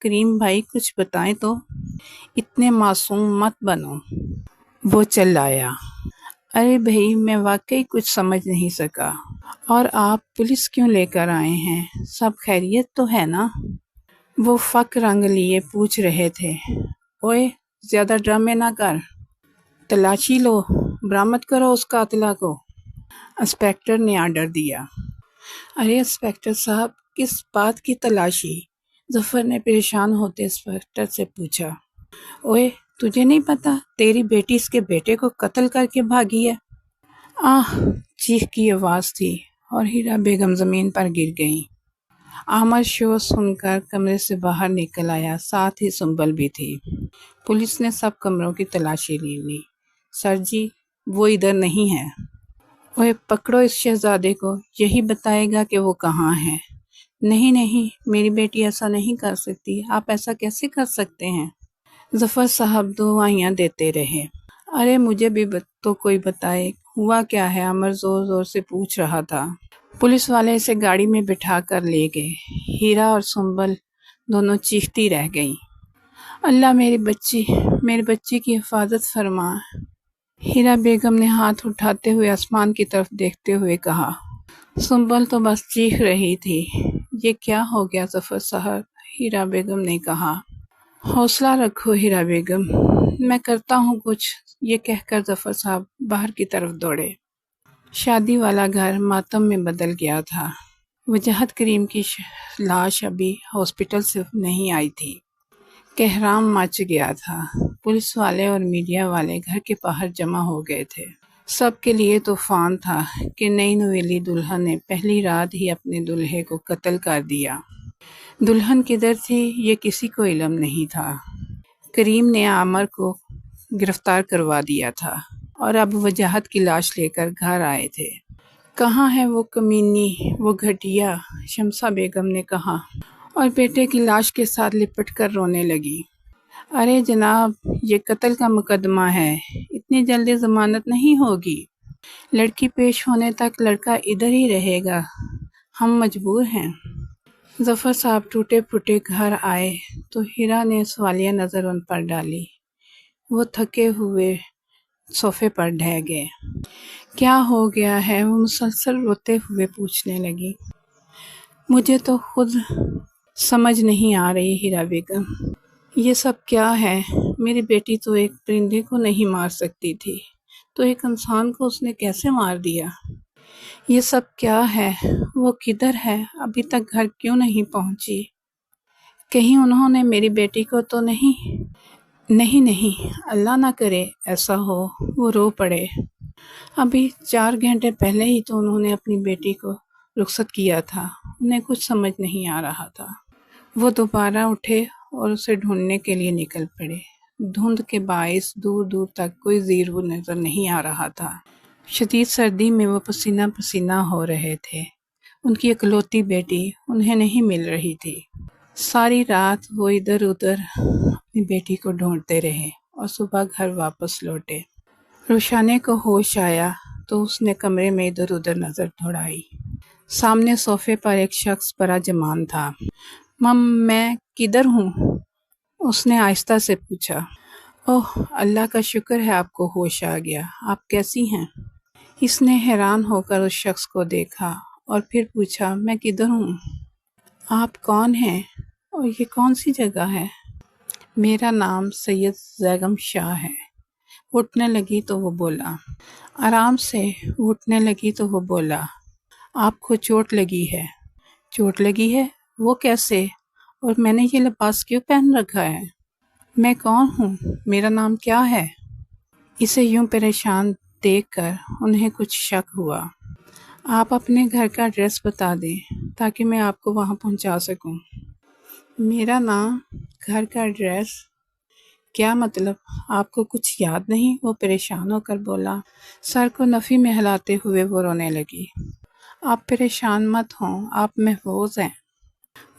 کریم بھائی کچھ بتائیں تو۔ اتنے معصوم مت بنو، وہ چلایا۔ ارے بھائی میں واقعی کچھ سمجھ نہیں سکا۔ اور آپ پولیس کیوں لے کر آئے ہیں؟ سب خیریت تو ہے نا؟ وہ فک رنگ لیے پوچھ رہے تھے۔ اوئے زیادہ ڈرامے نہ کر، تلاشی لو، برآمد کرو اس قاتلہ کو، انسپکٹر نے آرڈر دیا۔ ارے انسپکٹر صاحب کس بات کی تلاشی؟ ظفر نے پریشان ہوتے انسپکٹر سے پوچھا۔ اوئے تجھے نہیں پتا تیری بیٹی اس کے بیٹے کو قتل کر کے بھاگی ہے؟ آہ چیخ کی آواز تھی اور ہیرا بیگم زمین پر گر گئیں۔ عامر شور سن کر کمرے سے باہر نکل آیا، ساتھ ہی سنبل بھی تھی۔ پولیس نے سب کمروں کی تلاشی لے لی۔ سر جی وہ ادھر نہیں ہے۔ اوئے پکڑو اس شہزادے کو، یہی بتائے گا کہ وہ کہاں ہے۔ نہیں نہیں میری بیٹی ایسا نہیں کر سکتی، آپ ایسا کیسے کر سکتے ہیں؟ ظفر صاحب دعائیاں دیتے رہے۔ ارے مجھے بھی تو کوئی بتائے ہوا کیا ہے، عامر زور زور سے پوچھ رہا تھا۔ پولیس والے اسے گاڑی میں بٹھا کر لے گئے۔ ہیرا اور سنبل دونوں چیختی رہ گئیں۔ اللہ میری بچی کی حفاظت فرما۔ ہیرا بیگم نے ہاتھ اٹھاتے ہوئے آسمان کی طرف دیکھتے ہوئے کہا۔ سنبل تو بس چیخ رہی تھی۔ یہ کیا ہو گیا ظفر صاحب؟ ہیرا بیگم نے کہا۔ حوصلہ رکھو ہیرا بیگم، میں کرتا ہوں کچھ، یہ کہہ کر ظفر صاحب باہر کی طرف دوڑے۔ شادی والا گھر ماتم میں بدل گیا تھا۔ وجاہت کریم کی لاش ابھی ہاسپٹل سے نہیں آئی تھی۔ کہرام مچ گیا تھا۔ پولیس والے اور میڈیا والے گھر کے باہر جمع ہو گئے تھے۔ سب کے لیے طوفان تھا کہ نئی نویلی دلہن نے پہلی رات ہی اپنے دلہے کو قتل کر دیا۔ دلہن کدھر تھی یہ کسی کو علم نہیں تھا۔ کریم نے عامر کو گرفتار کروا دیا تھا اور اب وجاہت کی لاش لے کر گھر آئے تھے۔ کہاں ہے وہ کمینی، وہ گھٹیا؟ شمسہ بیگم نے کہا اور بیٹے کی لاش کے ساتھ لپٹ کر رونے لگی۔ ارے جناب یہ قتل کا مقدمہ ہے، اتنی جلدی ضمانت نہیں ہوگی، لڑکی پیش ہونے تک لڑکا ادھر ہی رہے گا، ہم مجبور ہیں۔ ظفر صاحب ٹوٹے پھوٹے گھر آئے تو ہیرا نے سوالیہ نظر ان پر ڈالی۔ وہ تھکے ہوئے صوفے پر ڈھہ گئے۔ کیا ہو گیا ہے؟ وہ مسلسل روتے ہوئے پوچھنے لگی۔ مجھے تو خود سمجھ نہیں آ رہی ہیرا بیگم، یہ سب کیا ہے؟ میری بیٹی تو ایک پرندے کو نہیں مار سکتی تھی، تو ایک انسان کو اس نے کیسے مار دیا؟ یہ سب کیا ہے؟ وہ کدھر ہے؟ ابھی تک گھر کیوں نہیں پہنچی؟ کہیں انہوں نے میری بیٹی کو تو نہیں؟ نہیں اللہ نہ کرے ایسا ہو۔ وہ رو پڑے۔ ابھی 4 گھنٹے پہلے ہی تو انہوں نے اپنی بیٹی کو رخصت کیا تھا، انہیں کچھ سمجھ نہیں آ رہا تھا۔ وہ دوبارہ اٹھے اور اسے ڈھونڈنے کے لیے نکل پڑے۔ دھند کے باعث دور دور تک کوئی زیر وہ نظر نہیں آ رہا تھا۔ شدید سردی میں وہ پسینہ پسینہ ہو رہے تھے۔ ان کی اکلوتی بیٹی انہیں نہیں مل رہی تھی۔ ساری رات وہ ادھر ادھر اپنی بیٹی کو ڈھونڈتے رہے اور صبح گھر واپس لوٹے۔ روشانے کو ہوش آیا تو اس نے کمرے میں ادھر ادھر نظر دوڑائی۔ سامنے صوفے پر ایک شخص براجمان تھا۔ میں کدھر ہوں؟ اس نے آہستہ سے پوچھا۔ اوہ اللہ کا شکر ہے آپ کو ہوش آ گیا، آپ کیسی ہیں؟ اس نے حیران ہو کر اس شخص کو دیکھا اور پھر پوچھا، میں کدھر ہوں؟ آپ کون ہیں اور یہ کون سی جگہ ہے؟ میرا نام سید زیغم شاہ ہے۔ اٹھنے لگی تو وہ بولا۔ آرام سے اٹھنے لگی تو وہ بولا، آپ کو چوٹ لگی ہے؟ چوٹ لگی ہے؟ وہ کیسے؟ اور میں نے یہ لباس کیوں پہن رکھا ہے؟ میں کون ہوں؟ میرا نام کیا ہے؟ اسے یوں پریشان دیکھ کر انہیں کچھ شک ہوا۔ آپ اپنے گھر کا ایڈریس بتا دیں تاکہ میں آپ کو وہاں پہنچا سکوں۔ میرا نام، گھر کا ایڈریس؟ کیا مطلب؟ آپ کو کچھ یاد نہیں؟ وہ پریشان ہو کر بولا۔ سر کو نفی میں ہلاتے ہوئے وہ رونے لگی۔ آپ پریشان مت ہوں، آپ محفوظ ہیں۔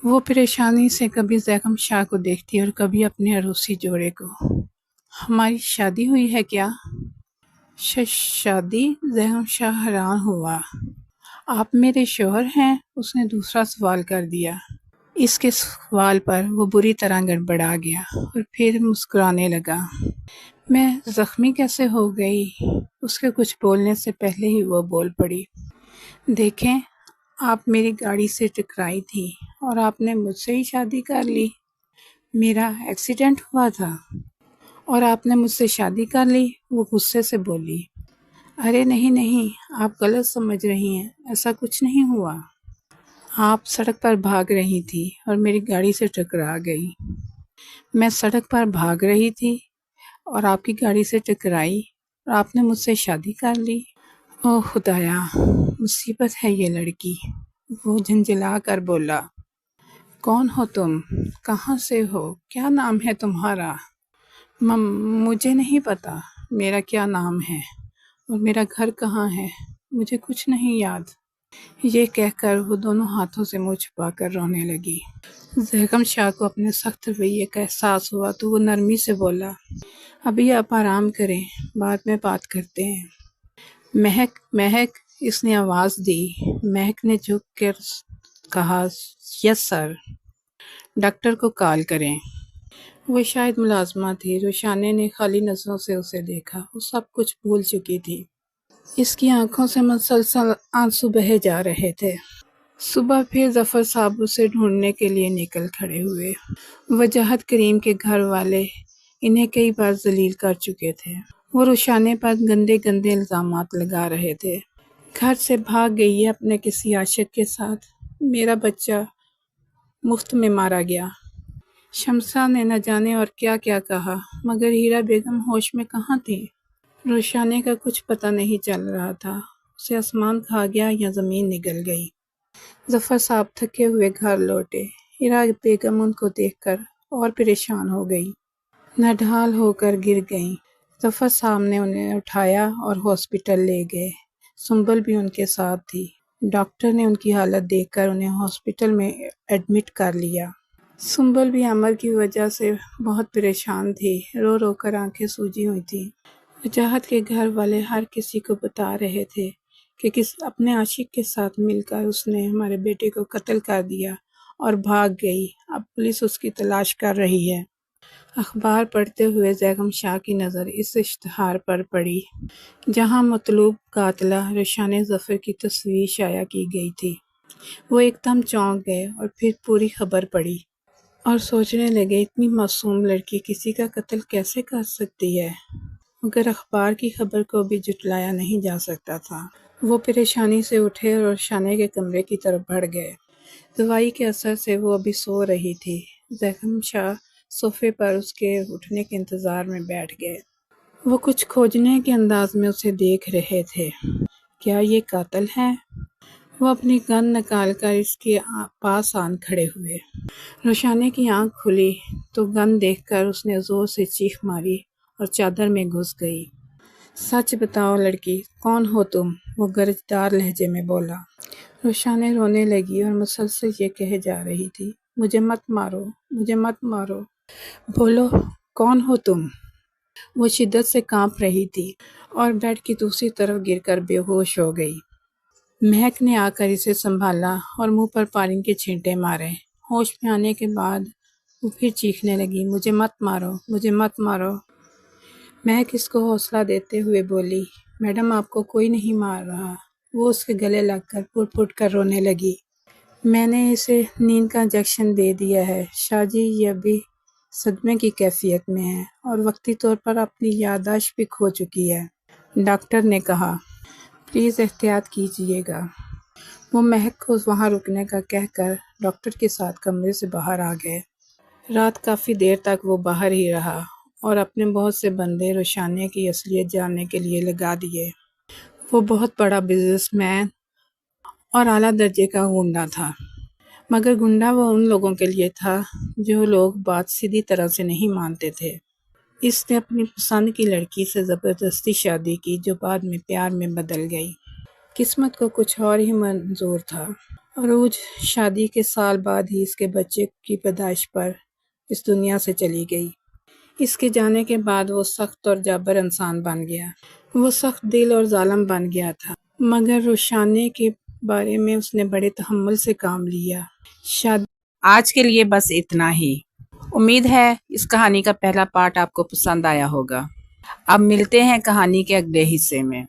وہ پریشانی سے کبھی زیغم شاہ کو دیکھتی اور کبھی اپنے عروسی جوڑے کو۔ ہماری شادی ہوئی ہے کیا؟ شادی؟ زیغم شاہ حیران ہوا۔ آپ میرے شوہر ہیں؟ اس نے دوسرا سوال کر دیا۔ اس کے سوال پر وہ بری طرح گڑبڑا گیا اور پھر مسکرانے لگا۔ میں زخمی کیسے ہو گئی؟ اس کے کچھ بولنے سے پہلے ہی وہ بول پڑی۔ دیکھیں، آپ میری گاڑی سے ٹکرائی تھی اور آپ نے مجھ سے ہی شادی کر لی۔ میرا ایکسیڈنٹ ہوا تھا اور آپ نے مجھ سے شادی کر لی۔ وہ غصے سے بولی۔ ارے نہیں، آپ غلط سمجھ رہی ہیں، ایسا کچھ نہیں ہوا۔ آپ سڑک پر بھاگ رہی تھی اور میری گاڑی سے ٹکرا گئی۔ میں سڑک پر بھاگ رہی تھی اور آپ کی گاڑی سے ٹکرائی اور آپ نے مجھ سے شادی کر لی۔ او خدایا، مصیبت ہے یہ لڑکی، وہ جھنجھلا کر بولا۔ کون ہو تم؟ کہاں سے ہو؟ کیا نام ہے تمہارا؟ مجھے نہیں پتا میرا کیا نام ہے اور میرا گھر کہاں ہے، مجھے کچھ نہیں یاد۔ یہ کہہ کر وہ دونوں ہاتھوں سے منہ چھپا کر رونے لگی۔ زیغم شاہ کو اپنے سخت رویے کا احساس ہوا تو وہ نرمی سے بولا، ابھی آپ آرام کریں، بعد میں بات کرتے ہیں۔ مہک، اس نے آواز دی۔ مہک نے جھک کر کہا، یس سر۔ ڈاکٹر کو کال کریں۔ وہ شاید ملازمہ تھی۔ روشانے نے خالی نظروں سے اسے دیکھا۔ وہ سب کچھ بھول چکی تھی۔ اس کی آنکھوں سے مسلسل آنسو بہے جا رہے تھے۔ صبح پھر ظفر صاحب اسے ڈھونڈنے کے لیے نکل کھڑے ہوئے۔ وجاہت کریم کے گھر والے انہیں کئی بار ذلیل کر چکے تھے۔ وہ روشانے پر گندے الزامات لگا رہے تھے۔ گھر سے بھاگ گئی ہے اپنے کسی عاشق کے ساتھ۔ میرا بچہ مفت میں مارا گیا۔ شمسہ نے نہ جانے اور کیا کیا کہا، مگر ہیرا بیگم ہوش میں کہاں تھی؟ روشانے کا کچھ پتہ نہیں چل رہا تھا۔ اسے آسمان کھا گیا یا زمین نگل گئی۔ ظفر صاحب تھکے ہوئے گھر لوٹے۔ ہیرا بیگم ان کو دیکھ کر اور پریشان ہو گئی، نڈھال ہو کر گر گئیں۔ ظفر صاحب نے انہیں اٹھایا اور ہاسپٹل لے گئے۔ سنبل بھی ان کے ساتھ تھی۔ ڈاکٹر نے ان کی حالت دیکھ کر انہیں ہاسپٹل میں ایڈمٹ کر لیا۔ سنبل بھی عمر کی وجہ سے بہت پریشان تھی، رو رو کر آنکھیں سوجی ہوئی تھیں۔ وجاہت کے گھر والے ہر کسی کو بتا رہے تھے کہ اپنے عاشق کے ساتھ مل کر اس نے ہمارے بیٹے کو قتل کر دیا اور بھاگ گئی۔ اب پولیس اس کی تلاش کر رہی ہے۔ اخبار پڑھتے ہوئے زیغم شاہ کی نظر اس اشتہار پر پڑی جہاں مطلوب قاتلہ روشانہ ظفر کی تصویر شائع کی گئی تھی۔ وہ ایک دم چونک گئے اور پھر پوری خبر پڑھی اور سوچنے لگے، اتنی معصوم لڑکی کسی کا قتل کیسے کر سکتی ہے؟ مگر اخبار کی خبر کو بھی جھٹلایا نہیں جا سکتا تھا۔ وہ پریشانی سے اٹھے اور روشانہ کے کمرے کی طرف بڑھ گئے۔ دوائی کے اثر سے وہ ابھی سو رہی تھی۔ زیغم شاہ صوفے پر اس کے اٹھنے کے انتظار میں بیٹھ گئے۔ وہ کچھ کھوجنے کے انداز میں اسے دیکھ رہے تھے۔ کیا یہ قاتل ہے؟ وہ اپنی گن نکال کر اس کے پاس آن کھڑے ہوئے۔ روشانہ کی آنکھ کھلی تو گن دیکھ کر اس نے زور سے چیخ ماری اور چادر میں گھس گئی۔ سچ بتاؤ لڑکی، کون ہو تم؟ وہ گرجدار لہجے میں بولا۔ روشانہ رونے لگی اور مسلسل یہ کہے جا رہی تھی، مجھے مت مارو، مجھے مت مارو۔ بولو، کون ہو تم؟ وہ شدت سے کانپ رہی تھی اور بیڈ کی دوسری طرف گر کر بے ہوش ہو گئی۔ مہک نے آ کر اسے سنبھالا اور منہ پر پانی کے چھینٹے مارے۔ ہوش میں آنے کے بعد وہ پھر چیخنے لگی، مجھے مت مارو، مجھے مت مارو۔ مہک اس کو حوصلہ دیتے ہوئے بولی، میڈم آپ کو کوئی نہیں مار رہا۔ وہ اس کے گلے لگ کر پھٹ پھٹ کر رونے لگی۔ میں نے اسے نیند کا انجیکشن دے دیا ہے شاہ جی، یہ ابھی صدمے کی کیفیت میں ہے اور وقتی طور پر اپنی یادداشت بھی کھو چکی ہے، ڈاکٹر نے کہا۔ پلیز احتیاط کیجیے گا۔ وہ مہک کو وہاں رکنے کا کہہ کر ڈاکٹر کے ساتھ کمرے سے باہر آ گئے۔ رات کافی دیر تک وہ باہر ہی رہا اور اپنے بہت سے بندے روشانہ کی اصلیت جاننے کے لیے لگا دیے۔ وہ بہت بڑا بزنس مین اور اعلیٰ درجے کا گنڈا تھا، مگر گنڈا وہ ان لوگوں کے لیے تھا جو لوگ بات سیدھی طرح سے نہیں مانتے تھے۔ اس نے اپنی پسند کی لڑکی سے زبردستی شادی کی جو بعد میں پیار میں بدل گئی۔ قسمت کو کچھ اور ہی منظور تھا۔ عروج شادی کے سال بعد ہی اس کے بچے کی پیدائش پر اس دنیا سے چلی گئی۔ اس کے جانے کے بعد وہ سخت اور جابر انسان بن گیا۔ وہ سخت دل اور ظالم بن گیا تھا، مگر روشانہ کے بارے میں اس نے بڑے تحمل سے کام لیا۔ شادی آج کے لیے بس اتنا ہی۔ امید ہے اس کہانی کا پہلا پارٹ آپ کو پسند آیا ہوگا۔ اب ملتے ہیں کہانی کے اگلے حصے میں۔